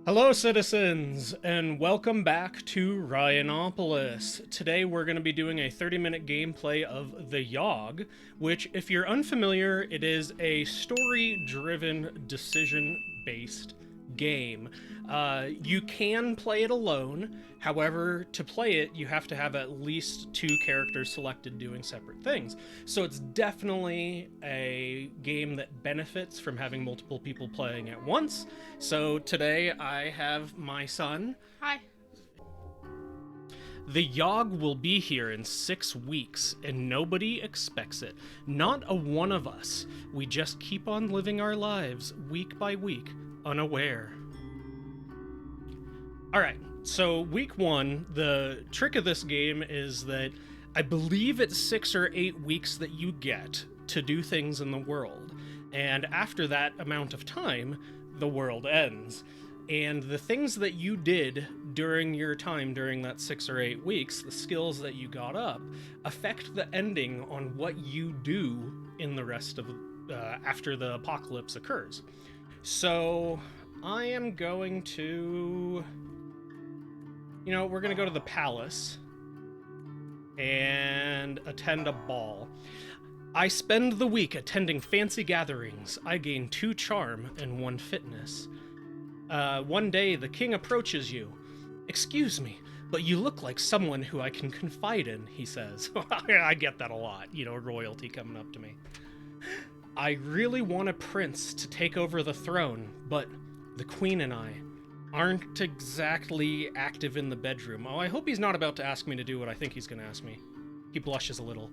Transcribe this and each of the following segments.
Hello, citizens, and welcome back to Rhinopolis. Today, we're going to be doing a 30-minute gameplay of the Yawhg, which, if you're unfamiliar, it is a story-driven, decision-based game. You can play it alone. However, to play it, you have to have at least two characters selected doing separate things. So it's definitely a game that benefits from having multiple people playing at once. So today I have my son. Hi. The Yawhg will be here in 6 weeks, and nobody expects it. Not a one of us. We just keep on living our lives week by week, unaware. Alright, so week one, the trick of this game is that I believe it's 6 or 8 weeks that you get to do things in the world. And after that amount of time, the world ends. And the things that you did during your time during that 6 or 8 weeks, the skills that you got up, affect the ending on what you do in the rest of after the apocalypse occurs. So I am going to, we're going to go to the palace and attend a ball. I spend the week attending fancy gatherings. I gain 2 charm and 1 fitness. One day, the king approaches you. "Excuse me, but you look like someone who I can confide in," he says. I get that a lot, royalty coming up to me. "I really want a prince to take over the throne, but the queen and I aren't exactly active in the bedroom." Oh, I hope he's not about to ask me to do what I think he's going to ask me. He blushes a little.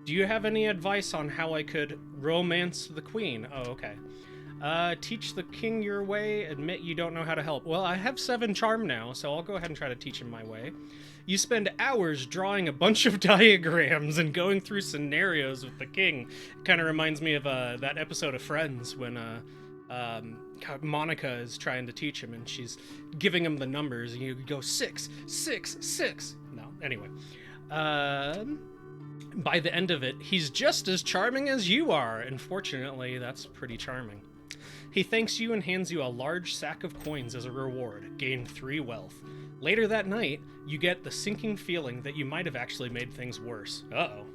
"Do you have any advice on how I could romance the queen?" Oh, okay. Teach the king your way, admit you don't know how to help." Well, I have 7 charm now, so I'll go ahead and try to teach him my way. "You spend hours drawing a bunch of diagrams and going through scenarios with the king." Kind of reminds me of that episode of Friends when Monica is trying to teach him and she's giving him the numbers and you go 6, 6, 6. No, anyway. By the end of it, he's just as charming as you are, and fortunately, that's pretty charming. He thanks you and hands you a large sack of coins as a reward. Gain 3 wealth. Later that night, you get the sinking feeling that you might have actually made things worse. Uh-oh.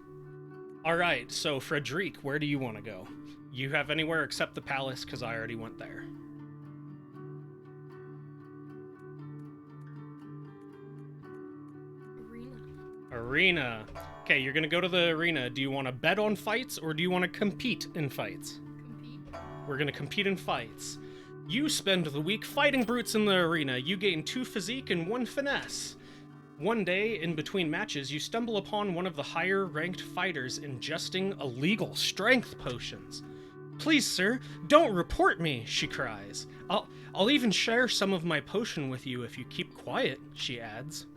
Alright, so Frederic, where do you want to go? You have anywhere except the palace, because I already went there. Arena. Okay, you're gonna go to the arena. Do you want to bet on fights, or do you want to compete in fights? We're gonna compete in fights. You spend the week fighting brutes in the arena. You gain 2 physique and 1 finesse. One day, in between matches, you stumble upon one of the higher-ranked fighters ingesting illegal strength potions. "Please, sir, don't report me," she cries. I'll even share some of my potion with you if you keep quiet," she adds.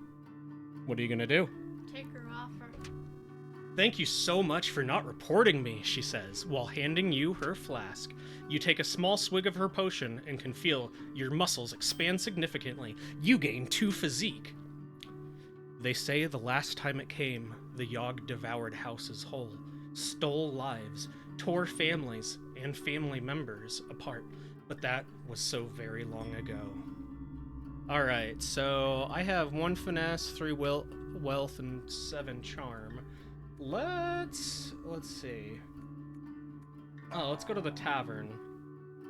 What are you gonna do? Take her offer. "Thank you so much for not reporting me," she says, while handing you her flask. You take a small swig of her potion and can feel your muscles expand significantly. You gain 2 physique. They say the last time it came, the Yawhg devoured houses whole, stole lives, tore families and family members apart, but that was so very long ago. Alright, so I have 1 finesse, 3 wealth, and 7 charm. Let's see. Oh, let's go to the tavern.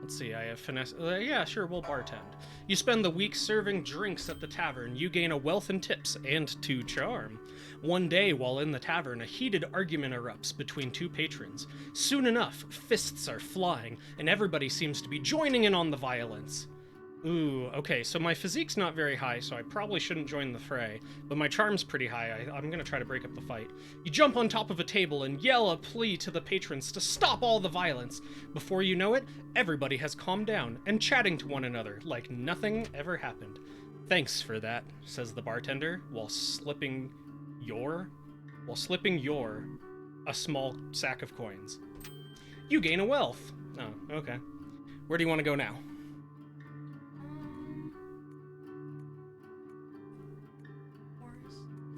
Let's see, I have finesse. Yeah, sure, we'll bartend. You spend the week serving drinks at the tavern. You gain a wealth and tips and 2 charm. One day, while in the tavern, a heated argument erupts between 2 patrons. Soon enough, fists are flying, and everybody seems to be joining in on the violence. Ooh, okay, so my physique's not very high, so I probably shouldn't join the fray, but my charm's pretty high. I'm gonna try to break up the fight. You jump on top of a table and yell a plea to the patrons to stop all the violence. Before you know it, everybody has calmed down and chatting to one another like nothing ever happened. "Thanks for that," says the bartender, while slipping a small sack of coins. You gain a wealth. Oh, okay. Where do you want to go now?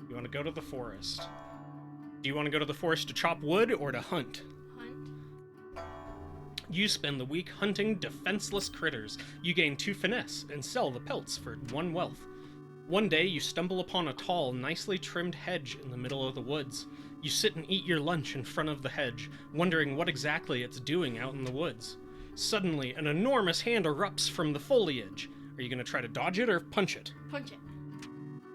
You want to go to the forest. Do you want to go to the forest to chop wood or to hunt? Hunt. You spend the week hunting defenseless critters. You gain 2 finesse and sell the pelts for 1 wealth. One day, you stumble upon a tall, nicely trimmed hedge in the middle of the woods. You sit and eat your lunch in front of the hedge, wondering what exactly it's doing out in the woods. Suddenly, an enormous hand erupts from the foliage. Are you going to try to dodge it or punch it? Punch it.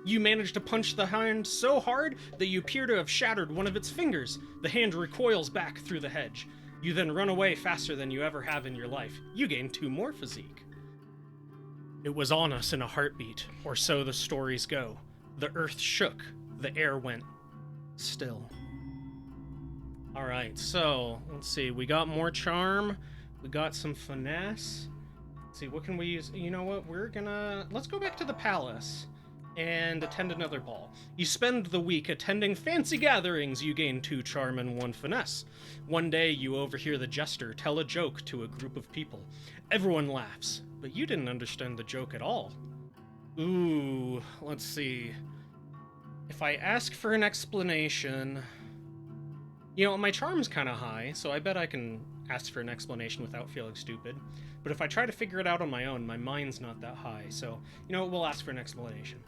You manage to punch the hand so hard that you appear to have shattered one of its fingers. The hand recoils back through the hedge. You then run away faster than you ever have in your life. You gain 2 more physique. It was on us in a heartbeat, or so the stories go. The earth shook, the air went still. Alright, so, let's see, we got more charm, we got some finesse. Let's see, what can we use? You know what, let's go back to the palace and attend another ball. You spend the week attending fancy gatherings. You gain 2 charm and 1 finesse. One day, you overhear the jester tell a joke to a group of people. Everyone laughs, but you didn't understand the joke at all. Ooh, let's see. If I ask for an explanation... You know, my charm's kind of high, so I bet I can ask for an explanation without feeling stupid. But if I try to figure it out on my own, my mind's not that high, so, you know, we'll ask for an explanation.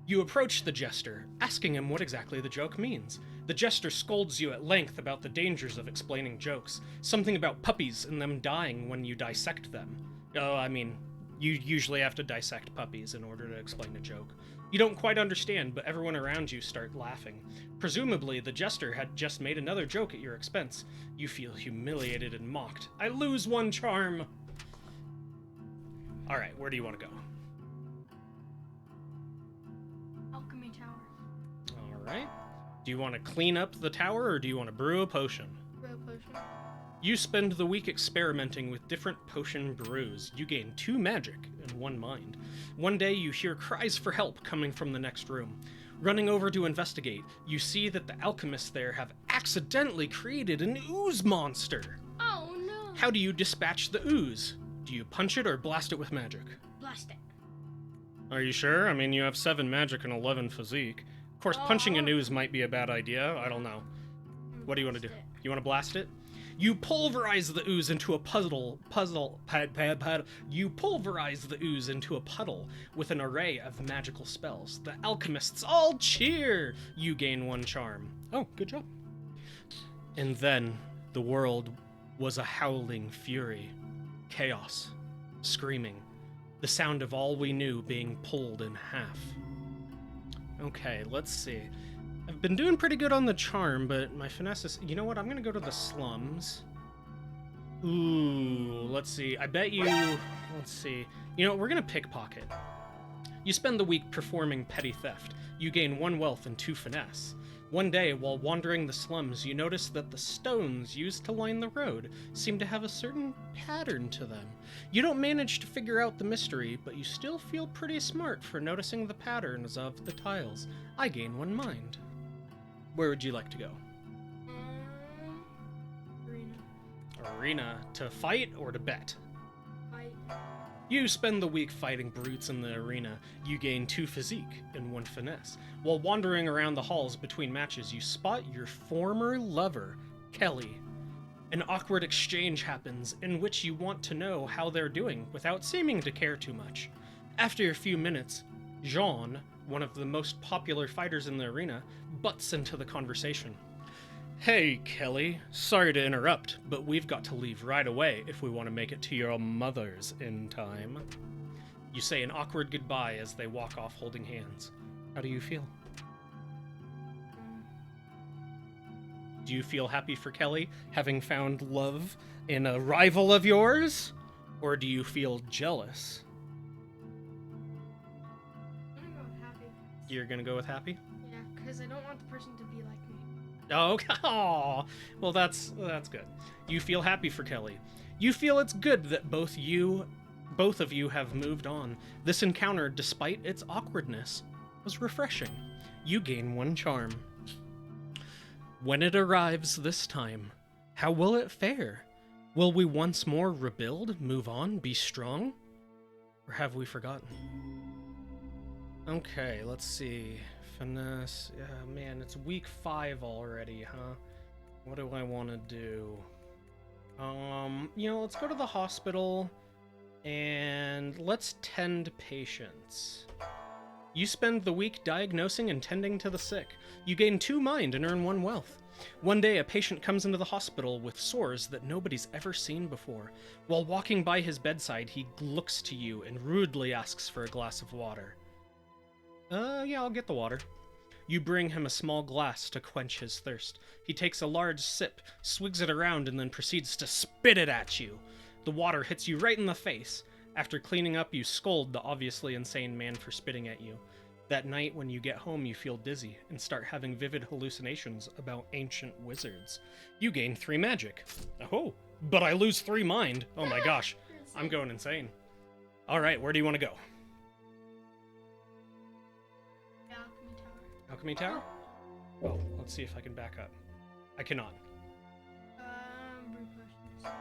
You approach the jester, asking him what exactly the joke means. The jester scolds you at length about the dangers of explaining jokes, something about puppies and them dying when you dissect them. Oh, I mean, you usually have to dissect puppies in order to explain a joke. You don't quite understand, but everyone around you start laughing. Presumably, the jester had just made another joke at your expense. You feel humiliated and mocked. I lose 1 charm! Alright, where do you want to go? Alchemy tower. Alright. Do you want to clean up the tower, or do you want to brew a potion? Brew a potion. You spend the week experimenting with different potion brews. You gain 2 magic and 1 mind. One day, you hear cries for help coming from the next room. Running over to investigate, you see that the alchemists there have accidentally created an ooze monster. Oh no! How do you dispatch the ooze? Do you punch it or blast it with magic? Blast it. Are you sure? I mean, you have 7 magic and 11 physique. Of course, punching an ooze might be a bad idea. I don't know. What do you want to do? You want to blast it? You pulverize the ooze into a You pulverize the ooze into a puddle with an array of magical spells. The alchemists all cheer! You gain 1 charm. Oh, good job. And then the world was a howling fury. Chaos. Screaming. The sound of all we knew being pulled in half. Okay, let's see. I've been doing pretty good on the charm, but my finesse is... You know what? I'm going to go to the slums. Ooh, let's see. I bet you... Let's see. You know, we're going to pickpocket. You spend the week performing petty theft. You gain 1 wealth and 2 finesse. One day, while wandering the slums, you notice that the stones used to line the road seem to have a certain pattern to them. You don't manage to figure out the mystery, but you still feel pretty smart for noticing the patterns of the tiles. I gain 1 mind. Where would you like to go? Arena. Arena. To fight or to bet? Fight. You spend the week fighting brutes in the arena. You gain 2 physique and 1 finesse. While wandering around the halls between matches, you spot your former lover, Kelly. An awkward exchange happens in which you want to know how they're doing without seeming to care too much. After a few minutes, Jean, one of the most popular fighters in the arena, butts into the conversation. Hey, Kelly. Sorry to interrupt, but we've got to leave right away if we want to make it to your mother's in time. You say an awkward goodbye as they walk off holding hands. How do you feel? Do you feel happy for Kelly, having found love in a rival of yours? Or do you feel jealous? I'm gonna go with happy. You're gonna go with happy? Yeah, because I don't want the person to be like me. Oh, aw. Well, that's good. You feel happy for Kelly. You feel it's good that both of you have moved on. This encounter, despite its awkwardness, was refreshing. You gain 1 charm. When it arrives this time, how will it fare? Will we once more rebuild, move on, be strong? Or have we forgotten? Okay, let's see. Finesse. Yeah, man, it's week 5 already, huh? What do I want to do? Let's go to the hospital and let's tend patients. You spend the week diagnosing and tending to the sick. You gain 2 mind and earn 1 wealth. One day, a patient comes into the hospital with sores that nobody's ever seen before. While walking by his bedside, he looks to you and rudely asks for a glass of water. Yeah, I'll get the water. You bring him a small glass to quench his thirst. He takes a large sip, swigs it around, and then proceeds to spit it at you. The water hits you right in the face. After cleaning up, you scold the obviously insane man for spitting at you. That night, when you get home, you feel dizzy and start having vivid hallucinations about ancient wizards. You gain 3 magic. Oh, but I lose 3 mind. Oh my gosh, I'm going insane. All right, where do you want to go? Alchemy Tower. Alchemy Tower? Oh, let's see if I can back up. I cannot. Brew potions.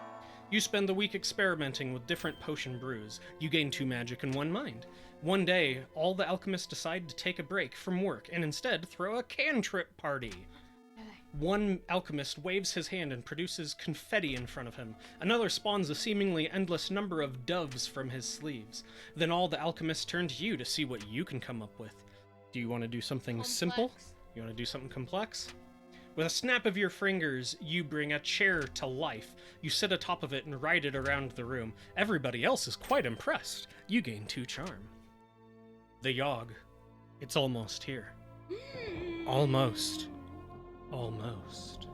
You spend the week experimenting with different potion brews. You gain 2 magic and 1 mind. One day, all the alchemists decide to take a break from work and instead throw a cantrip party. One alchemist waves his hand and produces confetti in front of him. Another spawns a seemingly endless number of doves from his sleeves. Then all the alchemists turn to you to see what you can come up with. Do you want to do something simple? You want to do something complex? With a snap of your fingers, you bring a chair to life. You sit atop of it and ride it around the room. Everybody else is quite impressed. You gain 2 charm. The Yawhg. It's almost here. Almost. Almost.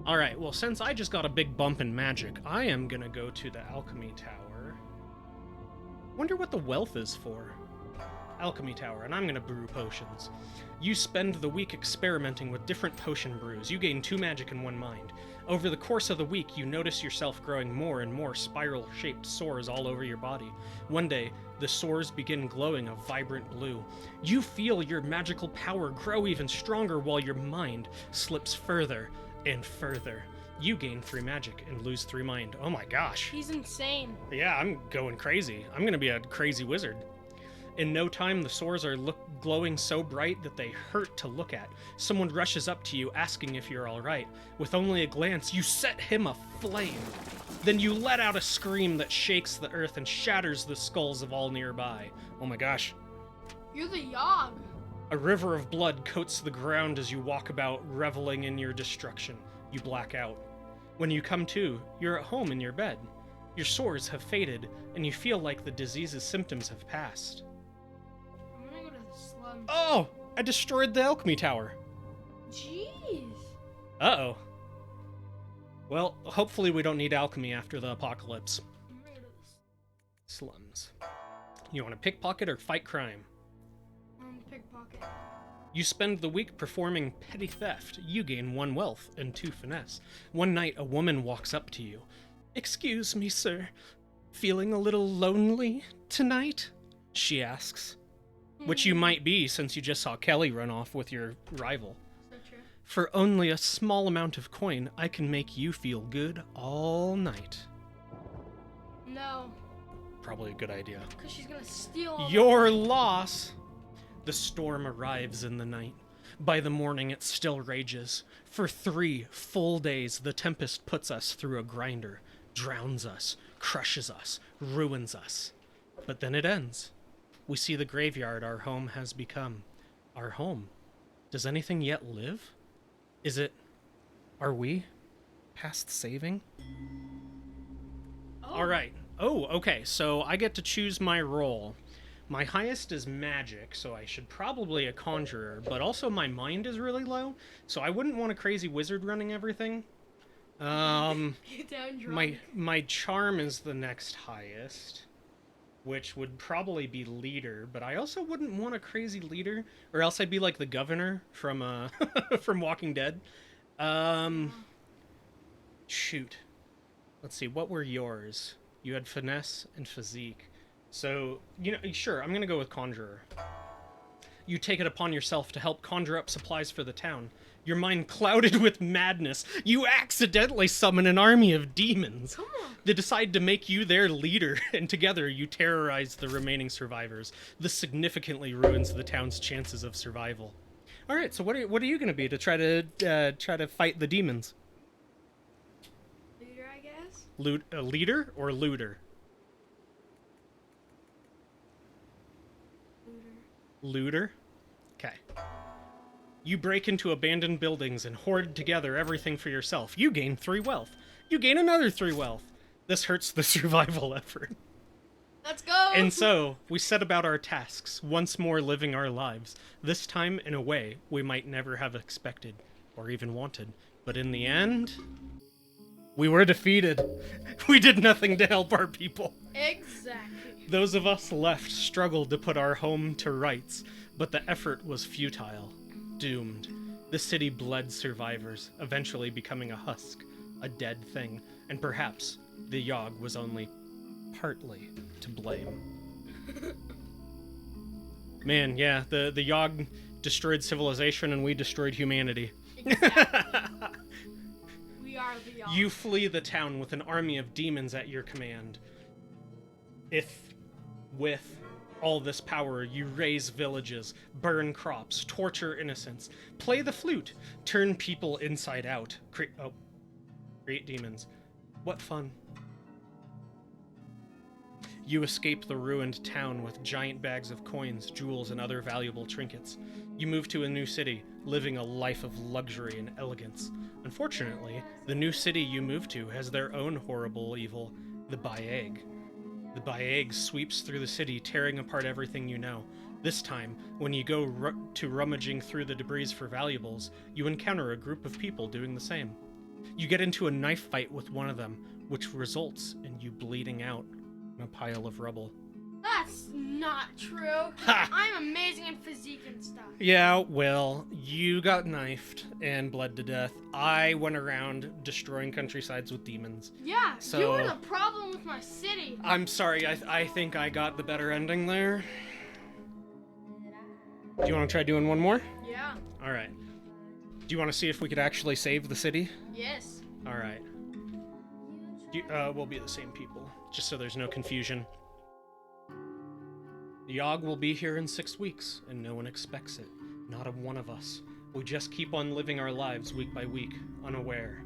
Alright, well, since I just got a big bump in magic, I am gonna go to the Alchemy Tower. Wonder what the wealth is for. Alchemy Tower, and I'm gonna brew potions. You spend the week experimenting with different potion brews. You gain 2 magic and 1 mind. Over the course of the week, you notice yourself growing more and more spiral-shaped sores all over your body. One day, the sores begin glowing a vibrant blue. You feel your magical power grow even stronger while your mind slips further and further. You gain 3 magic and lose 3 mind. Oh my gosh. He's insane. Yeah, I'm going crazy. I'm gonna be a crazy wizard. In no time, the sores are glowing so bright that they hurt to look at. Someone rushes up to you, asking if you're alright. With only a glance, you set him aflame. Then you let out a scream that shakes the earth and shatters the skulls of all nearby. Oh my gosh. You're the Yawhg. A river of blood coats the ground as you walk about, reveling in your destruction. You black out. When you come to, you're at home in your bed. Your sores have faded, and you feel like the disease's symptoms have passed. I'm gonna go to the slums. Oh! I destroyed the Alchemy Tower. Jeez. Uh-oh. Well, hopefully we don't need alchemy after the apocalypse. I'm gonna go to the Slums. You want to pickpocket or fight crime? pickpocket. You spend the week performing petty theft. You gain 1 wealth and 2 finesse. One night, a woman walks up to you. "Excuse me, sir. Feeling a little lonely tonight?" she asks. Which you might be, since you just saw Kelly run off with your rival. So true. For only a small amount of coin, I can make you feel good all night. No, Probably a good idea. because she's gonna steal all Your loss! The storm arrives in the night. By the morning, it still rages. For 3 full days, the tempest puts us through a grinder, drowns us, crushes us, ruins us. But then it ends. We see the graveyard our home has become. Our home. Does anything yet live? Are we past saving? Oh. Alright. Oh, okay, so I get to choose my role. My highest is magic, so I should probably a conjurer, but also my mind is really low, so I wouldn't want a crazy wizard running everything. Get down drunk. My charm is the next highest, which would probably be leader, but I also wouldn't want a crazy leader, or else I'd be like the governor from from Walking Dead. Shoot. Let's see, what were yours? You had finesse and physique. So, sure, I'm gonna go with conjurer. You take it upon yourself to help conjure up supplies for the town. Your mind clouded with madness, you accidentally summon an army of demons. Come on. They decide to make you their leader, and together you terrorize the remaining survivors. This significantly ruins the town's chances of survival. All right, so what are you going to be to try to fight the demons? Leader or looter? Looter? Okay. You break into abandoned buildings and hoard together everything for yourself. You gain 3 wealth. You gain another 3 wealth. This hurts the survival effort. Let's go! And so, we set about our tasks, once more living our lives, this time in a way we might never have expected, or even wanted. But in the end, we were defeated. We did nothing to help our people. Exactly. Those of us left struggled to put our home to rights, but the effort was futile. Doomed. The city bled survivors, eventually becoming a husk, a dead thing, and perhaps the Yawhg was only partly to blame. Man, yeah, the Yawhg destroyed civilization and we destroyed humanity. Exactly. We are the Yawhg. You flee the town with an army of demons at your command. If, with all this power, you raze villages, burn crops, torture innocents, play the flute, turn people inside out, create demons. What fun. You escape the ruined town with giant bags of coins, jewels, and other valuable trinkets. You move to a new city, living a life of luxury and elegance. Unfortunately, the new city you move to has their own horrible evil, the Yawhg. The Yawhg sweeps through the city, tearing apart everything you know. This time, when you go to rummaging through the debris for valuables, you encounter a group of people doing the same. You get into a knife fight with one of them, which results in you bleeding out in a pile of rubble. That's not true. Ha! I'm amazing in physique and stuff. Yeah, well, you got knifed and bled to death. I went around destroying countrysides with demons. Yeah, So- you were the problem with my city. I'm sorry, I think I got the better ending there. Do you want to try doing one more? Yeah. Alright. Do you want to see if we could actually save the city? Yes. Alright. We'll be the same people, just so there's no confusion. The Yawhg will be here in 6 weeks, and no one expects it. Not a one of us. We just keep on living our lives week by week, unaware.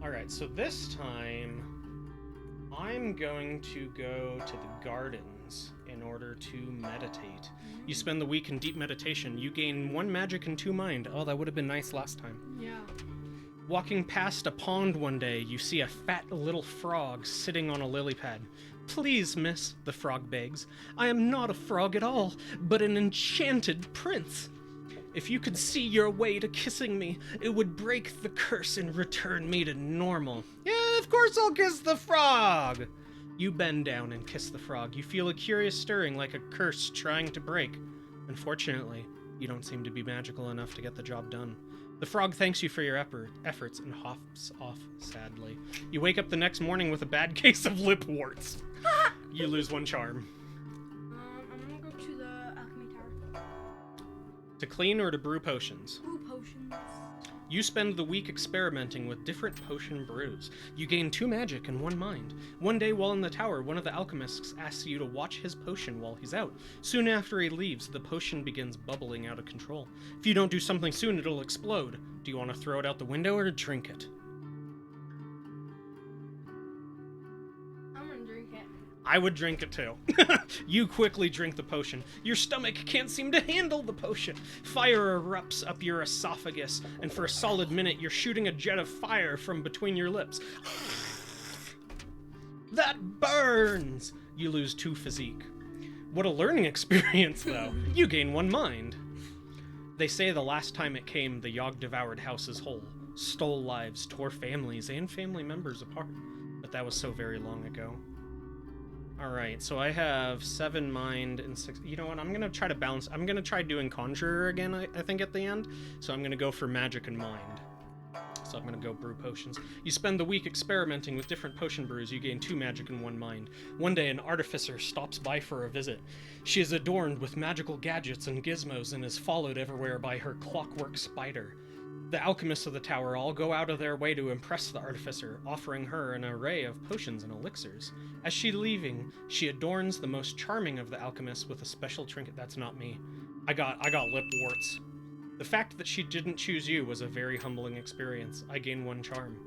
Alright, so this time, I'm going to go to the gardens in order to meditate. You spend the week in deep meditation. You gain 1 magic and 2 mind. Oh, that would have been nice last time. Yeah. Walking past a pond one day, you see a fat little frog sitting on a lily pad. "Please, miss," the frog begs, "I am not a frog at all, but an enchanted prince. If you could see your way to kissing me, it would break the curse and return me to normal." "Yeah, of course I'll kiss the frog!" You bend down and kiss the frog. You feel a curious stirring like a curse trying to break. Unfortunately, you don't seem to be magical enough to get the job done. The frog thanks you for your efforts and hops off sadly. You wake up the next morning with a bad case of lip warts. You lose 1 charm. I'm gonna go to the alchemy tower. To clean or to brew potions? Brew potions. You spend the week experimenting with different potion brews. You gain 2 magic and 1 mind. One day while in the tower, one of the alchemists asks you to watch his potion while he's out. Soon after he leaves, the potion begins bubbling out of control. If you don't do something soon, it'll explode. Do you want to throw it out the window or drink it? I'm gonna drink it. I would drink it too. You quickly drink the potion. Your stomach can't seem to handle the potion. Fire erupts up your esophagus, and for a solid minute you're shooting a jet of fire from between your lips. That burns! You lose 2 physique. What a learning experience, though. You gain 1 mind. They say the last time it came, the Yawhg devoured houses whole, stole lives, tore families and family members apart. But that was so very long ago. Alright, so I have 7 mind and 6... You know what, I'm gonna try to balance... I'm gonna try doing Conjurer again, I think, at the end. So I'm gonna go for magic and mind. So I'm gonna go brew potions. You spend the week experimenting with different potion brews. You gain 2 magic and 1 mind. One day, an artificer stops by for a visit. She is adorned with magical gadgets and gizmos and is followed everywhere by her clockwork spider. The alchemists of the tower all go out of their way to impress the artificer, offering her an array of potions and elixirs. As she's leaving, she adorns the most charming of the alchemists with a special trinket. That's not me. I got lip warts. The fact that she didn't choose you was a very humbling experience. I gain 1 charm.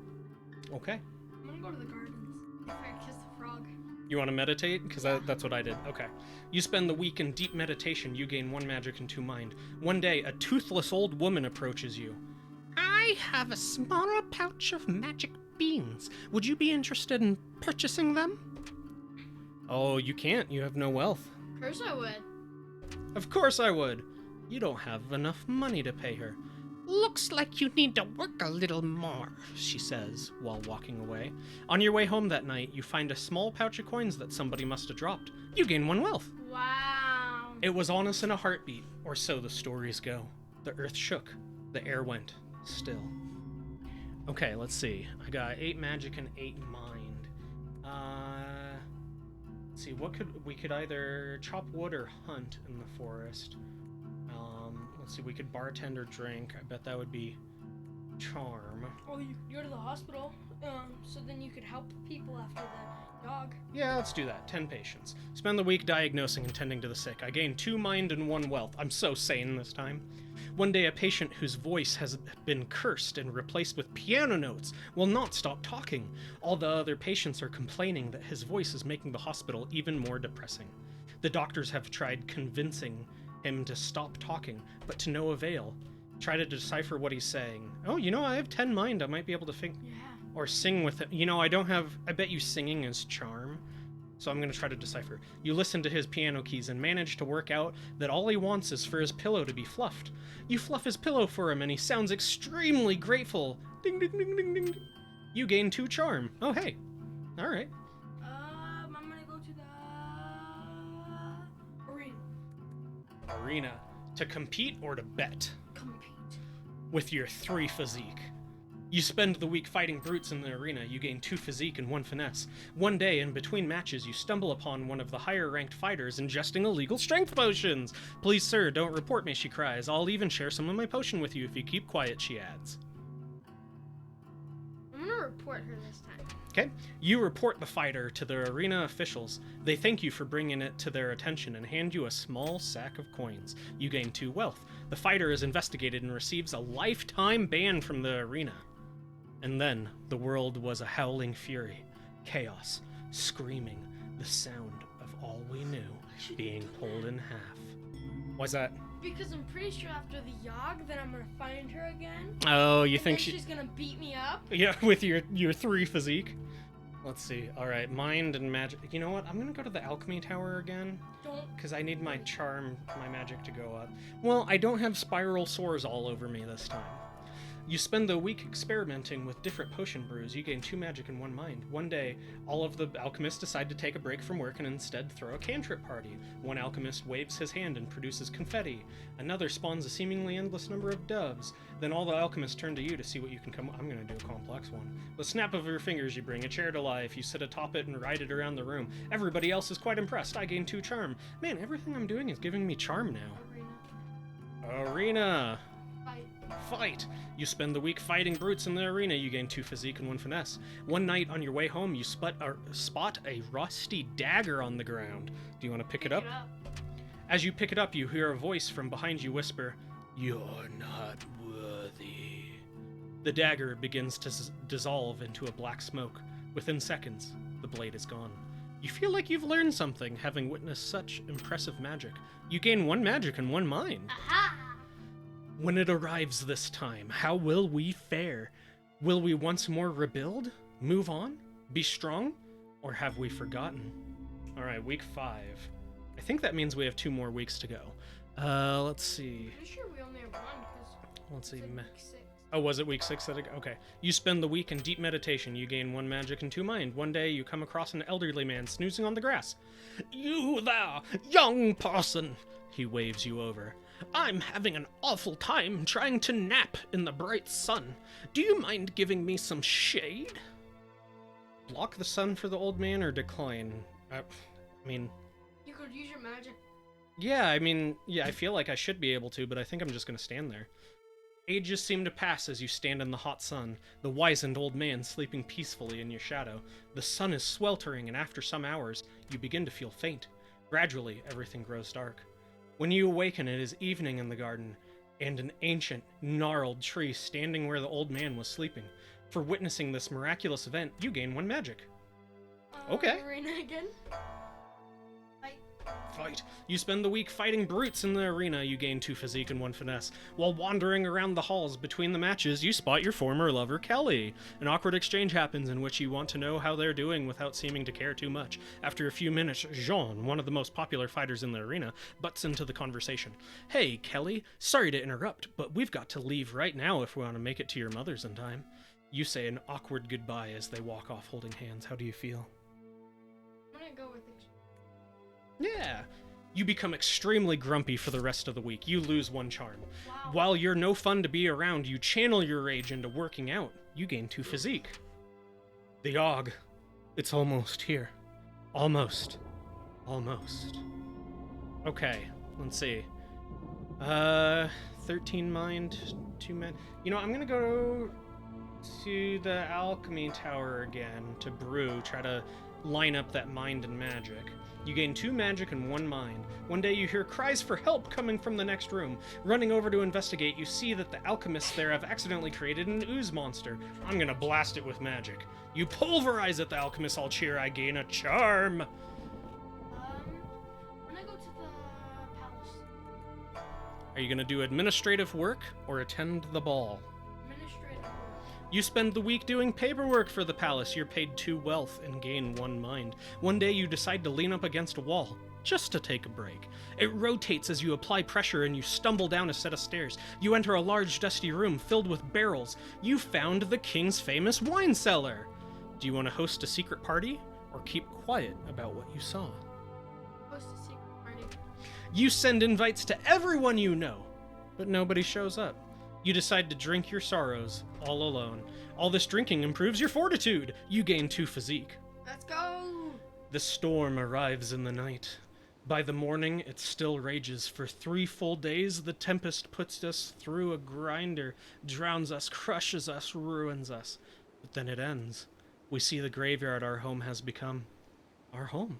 Okay. I'm gonna go to the gardens. If I kiss the frog. You want to meditate? Because that's what I did. Okay. You spend the week in deep meditation. You gain 1 magic and 2 mind. One day, a toothless old woman approaches you. I have a small pouch of magic beans. Would you be interested in purchasing them? Oh, you can't. You have no wealth. Of course I would. Of course I would. You don't have enough money to pay her. Looks like you need to work a little more, she says, while walking away. On your way home that night, you find a small pouch of coins that somebody must have dropped. You gain 1 wealth. Wow. It was on us in a heartbeat, or so the stories go. The earth shook. The air went still. Okay, let's see. I got 8 magic and 8 mind. Let's see, we could either chop wood or hunt in the forest. Let's see, we could bartend or drink. I bet that would be charm. Oh, you go to the hospital, so then you could help people after the dog. Yeah, let's do that. 10 patience. Spend the week diagnosing and tending to the sick. I gain 2 mind and 1 wealth. I'm so sane this time. One day, a patient whose voice has been cursed and replaced with piano notes will not stop talking. All the other patients are complaining that his voice is making the hospital even more depressing. The doctors have tried convincing him to stop talking, but to no avail. Try to decipher what he's saying. Oh, I have 10 mind. I might be able to think or sing with it. I bet you singing is charm. So I'm going to try to decipher. You listen to his piano keys and manage to work out that all he wants is for his pillow to be fluffed. You fluff his pillow for him and he sounds extremely grateful. Ding, ding, ding, ding, ding. You gain 2 charm. Oh, hey. All right. I'm going to go to the Arena. To compete or to bet? Compete. With your 3 physique. You spend the week fighting brutes in the arena. You gain 2 physique and 1 finesse. One day, in between matches, you stumble upon one of the higher-ranked fighters ingesting illegal strength potions. Please, sir, don't report me, she cries. I'll even share some of my potion with you if you keep quiet, she adds. I'm gonna report her this time. Okay. You report the fighter to the arena officials. They thank you for bringing it to their attention and hand you a small sack of coins. You gain 2 wealth. The fighter is investigated and receives a lifetime ban from the arena. And then, the world was a howling fury. Chaos, screaming, the sound of all we knew being pulled in half. Why's that? Because I'm pretty sure after the Yawhg, then I'm gonna find her again. Oh, you think she's gonna beat me up? Yeah, with your 3 physique. Let's see. All right, mind and magic. You know what? I'm gonna go to the alchemy tower again. Don't. Because I need my charm, my magic to go up. Well, I don't have spiral sores all over me this time. You spend the week experimenting with different potion brews. You gain 2 magic and 1 mind. One day, all of the alchemists decide to take a break from work and instead throw a cantrip party. One alchemist waves his hand and produces confetti. Another spawns a seemingly endless number of doves. Then all the alchemists turn to you to see what you can come... I'm going to do a complex one. With a snap of your fingers, you bring a chair to life. You sit atop it and ride it around the room. Everybody else is quite impressed. I gain 2 charm. Man, everything I'm doing is giving me charm now. Arena. Fight! You spend the week fighting brutes in the arena. You gain 2 physique and 1 finesse. One night on your way home, you spot a rusty dagger on the ground. Do you want to pick it up? As you pick it up, you hear a voice from behind you whisper, "You're not worthy." The dagger begins to dissolve into a black smoke. Within seconds, the blade is gone. You feel like you've learned something, having witnessed such impressive magic. You gain 1 magic and 1 mind. Aha! When it arrives this time, how will we fare? Will we once more rebuild? Move on? Be strong? Or have we forgotten? Alright, week 5. I think that means we have 2 more weeks to go. Let's see. I'm sure we only have 1 because Let's see. week 6. Oh, was it week 6? Okay. You spend the week in deep meditation. You gain 1 magic and 2 mind. One day, you come across an elderly man snoozing on the grass. "You there, young person!" He waves you over. "I'm having an awful time trying to nap in the bright sun. Do you mind giving me some shade?" Block the sun for the old man or decline? You could use your magic. Yeah, I feel like I should be able to, but I think I'm just gonna stand there. Ages seem to pass as you stand in the hot sun, the wizened old man sleeping peacefully in your shadow. The sun is sweltering, and after some hours, you begin to feel faint. Gradually, everything grows dark. When you awaken, it is evening in the garden, and an ancient, gnarled tree standing where the old man was sleeping. For witnessing this miraculous event, you gain 1 magic. Okay. Arena again. Fight. You spend the week fighting brutes in the arena. You gain 2 physique and 1 finesse. While wandering around the halls between the matches, you spot your former lover, Kelly. An awkward exchange happens in which you want to know how they're doing without seeming to care too much. After a few minutes, Jean, one of the most popular fighters in the arena, butts into the conversation. Hey, Kelly, sorry to interrupt, but we've got to leave right now if we want to make it to your mother's in time. You say an awkward goodbye as they walk off holding hands. How do you feel? I'm gonna go with it. Yeah. You become extremely grumpy for the rest of the week. You lose 1 charm. Wow. While you're no fun to be around, you channel your rage into working out. You gain 2 physique. The Yawhg. It's almost here. Almost. Almost. Okay, let's see. 13 mind, 2 men. You know, I'm gonna go to the alchemy tower again to brew, try to line up that mind and magic. You gain 2 magic and 1 mind. One day you hear cries for help coming from the next room. Running over to investigate, you see that the alchemists there have accidentally created an ooze monster. I'm gonna blast it with magic. You pulverize it, the alchemists all cheer. I gain a charm. I'm gonna go to the palace. Are you gonna do administrative work or attend the ball? Administrative work. You spend the week doing paperwork for the palace. You're paid 2 wealth and gain 1 mind. One day you decide to lean up against a wall, just to take a break. It rotates as you apply pressure and you stumble down a set of stairs. You enter a large dusty room filled with barrels. You found the king's famous wine cellar. Do you want to host a secret party or keep quiet about what you saw? Host a secret party. You send invites to everyone you know, but nobody shows up. You decide to drink your sorrows all alone. All this drinking improves your fortitude. You gain 2 physique. Let's go! The storm arrives in the night. By the morning, it still rages. For 3 full days, the tempest puts us through a grinder, drowns us, crushes us, ruins us. But then it ends. We see the graveyard our home has become. Our home.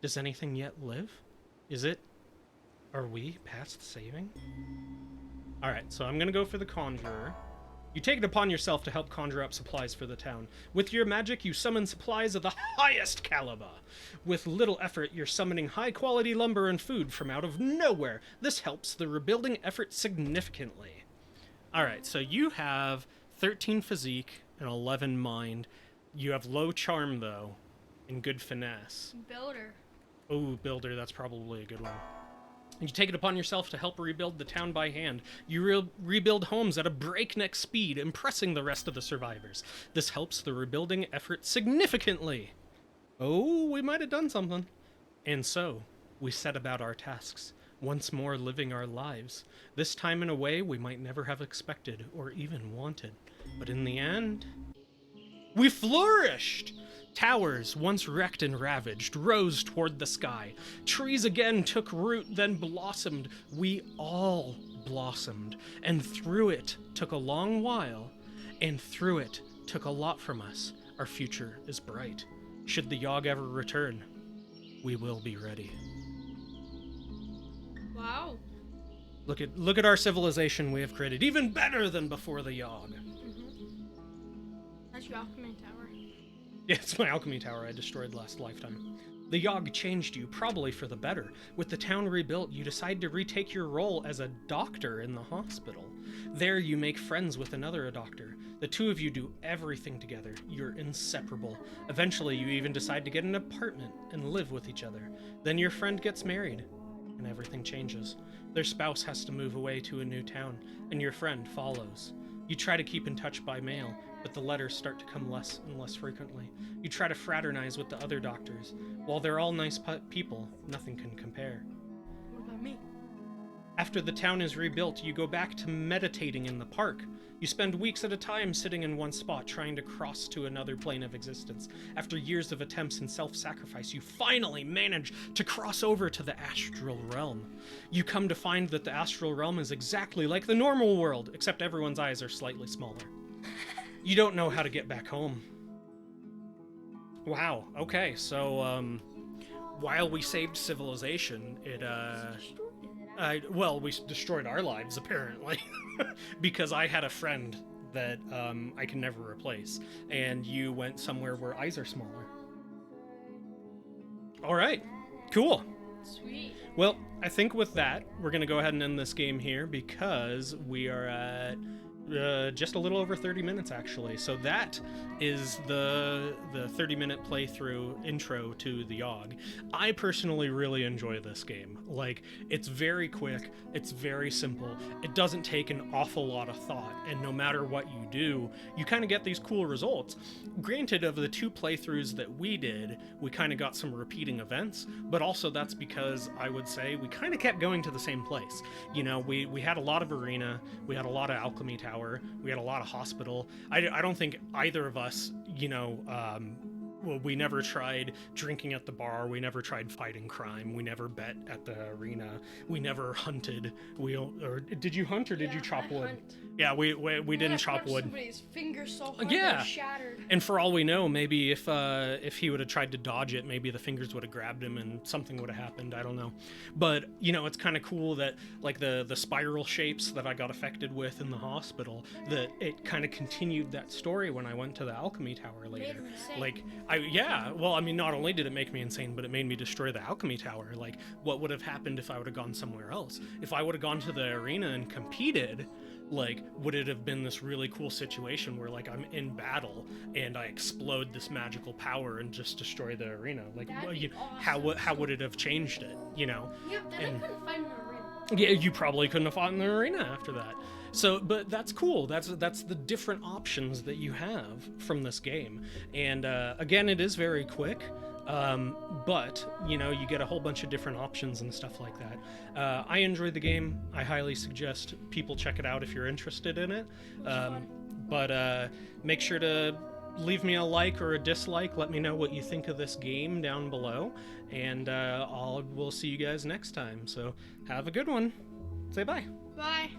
Does anything yet live? Is it? Are we past saving? Alright, so I'm gonna go for the Conjurer. You take it upon yourself to help conjure up supplies for the town. With your magic, you summon supplies of the highest caliber. With little effort, you're summoning high-quality lumber and food from out of nowhere. This helps the rebuilding effort significantly. Alright, so you have 13 physique and 11 mind. You have low charm, though, and good finesse. Builder. Oh, builder, that's probably a good one. You take it upon yourself to help rebuild the town by hand. You rebuild homes at a breakneck speed, impressing the rest of the survivors. This helps the rebuilding effort significantly. Oh, we might have done something. And so, we set about our tasks, once more living our lives. This time in a way we might never have expected or even wanted. But in the end, we flourished! Towers, once wrecked and ravaged, rose toward the sky. Trees again took root, then blossomed. We all blossomed. And through it took a long while, and through it took a lot from us. Our future is bright. Should the Yawhg ever return, we will be ready. Wow. Look at our civilization we have created, even better than before the Yawhg. That's your alchemy tower. Yeah, it's my alchemy tower I destroyed last lifetime. The Yawhg changed you, probably for the better. With the town rebuilt, you decide to retake your role as a doctor in the hospital. There you make friends with another doctor. The 2 of you do everything together. You're inseparable. Eventually, you even decide to get an apartment and live with each other. Then your friend gets married, and everything changes. Their spouse has to move away to a new town, and your friend follows. You try to keep in touch by mail, but the letters start to come less and less frequently. You try to fraternize with the other doctors. While they're all nice people, nothing can compare. What about me? After the town is rebuilt, you go back to meditating in the park. You spend weeks at a time sitting in one spot, trying to cross to another plane of existence. After years of attempts and self-sacrifice, you finally manage to cross over to the astral realm. You come to find that the astral realm is exactly like the normal world, except everyone's eyes are slightly smaller. You don't know how to get back home. Wow, okay, so, while we saved civilization, we destroyed our lives, apparently. Because I had a friend that, I can never replace, and you went somewhere where eyes are smaller. All right, cool. Sweet. Well, I think with that, we're going to go ahead and end this game here because we are at just a little over 30 minutes, actually. So that is the 30-minute playthrough intro to the Yawhg. I personally really enjoy this game. Like, it's very quick, it's very simple, it doesn't take an awful lot of thought, and no matter what you do, you kind of get these cool results. Granted, of the 2 playthroughs that we did, we kind of got some repeating events, but also that's because I would say we kind of kept going to the same place. You know, we had a lot of arena, we had a lot of alchemy tower, we had a lot of hospital. I don't think either of us, you know, well, we never tried drinking at the bar. We never tried fighting crime. We never bet at the arena. We never hunted. Or did you hunt or did you chop wood? Hunt. Yeah, we didn't chop wood. Somebody's fingers so hard Yeah. they're shattered. And for all we know, maybe if he would have tried to dodge it, maybe the fingers would have grabbed him and something would have happened. I don't know. But, you know, it's kind of cool that, like, the spiral shapes that I got affected with in the hospital, that it kind of continued that story when I went to the alchemy tower later. Made him insane. Like, well, I mean, not only did it make me insane, but it made me destroy the alchemy tower. Like, what would have happened if I would have gone somewhere else? If I would have gone to the arena and competed, like, would it have been this really cool situation where, like, I'm in battle and I explode this magical power and just destroy the arena? Like, That'd well, be how awesome. would it have changed it, you know? Yeah, then And- I couldn't find an arena. Yeah, you probably couldn't have fought in the arena after that. So, but that's cool. That's the different options that you have from this game. And again, it is very quick, but you know, you get a whole bunch of different options and stuff like that. I enjoyed the game. I highly suggest people check it out if you're interested in it. But make sure to leave me a like or a dislike. Let me know what you think of this game down below, and we'll see you guys next time. So have a good one. Say bye. Bye.